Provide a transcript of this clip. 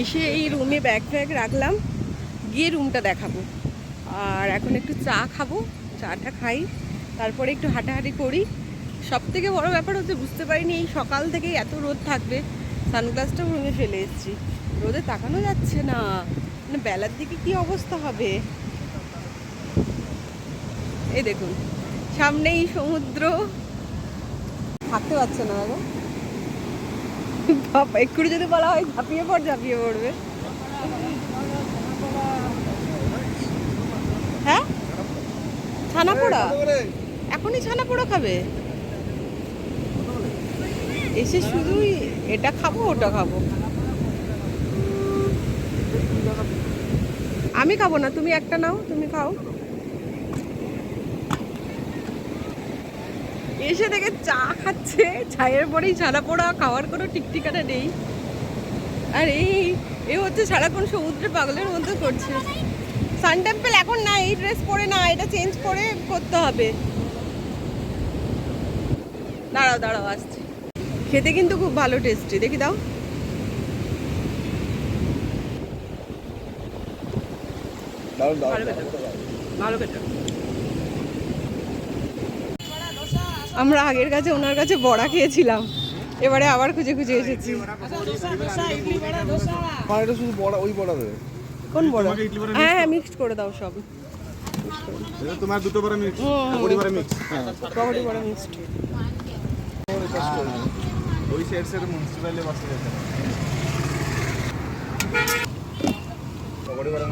এসে এই রুমে ব্যাগ ফ্যাগ রাখলাম, গিয়ে রুমটা দেখাবো। আর এখন একটু চা খাবো, চাটা খাই, তারপরে একটু হাঁটাহাঁটি করি। সব থেকে বড়ো ব্যাপার হচ্ছে বুঝতে পারিনি এই সকাল থেকেই এত রোদ থাকবে। সানগ্লাসটাও রুমে ফেলে এসেছি, রোদে তাকানো যাচ্ছে না, মানে বেলার দিকে কি অবস্থা হবে। এই দেখুন সামনেই সমুদ্র, থাকতে পারছে না দাদা। বাবা এক্ষুনি যদি বলা হয় ঝাঁপিয়ে পড়বে। হ্যাঁ ছানা পোড়া, এখনই ছানা পোড়া খাবে? এসে শুধুই এটা খাবো ওটা খাবো। আমি খাবো না, তুমি একটা নাও, তুমি খাও। এসে দেখে চা খাচ্ছে, চায়ের পরেই ছানা পোড়া, খাওয়ার কোনো টিকটিকাটা নেই। আর এই হচ্ছে সারাক্ষণ সমুদ্রে পাগলের মতো করছে। সান টেম্পল এখন না, এই ড্রেস পরে না, এটা চেঞ্জ করে করতে হবে। দাঁড়াও আসছি। খেতে কিন্তু খুব ভালো টেস্টি, দেখি দাও। ভালো খেতে। আমরা আগের কাছে ওনার কাছে বড়া খেয়েছিলাম, এবারে আবার খুঁজে এসেছি। শুধু বড়া, ওই বড়া দেবে। কোন বড়া? হ্যাঁ মিক্সড করে দাও সব। তোমার দুটো বড়া মিক্স, পকোড়ি বড়া মিক্স। পকোড়ি বড়া মিক্সড। ওই সাইড মিউনিসিপালিটি বসে গেছে। পকোড়ি বড়া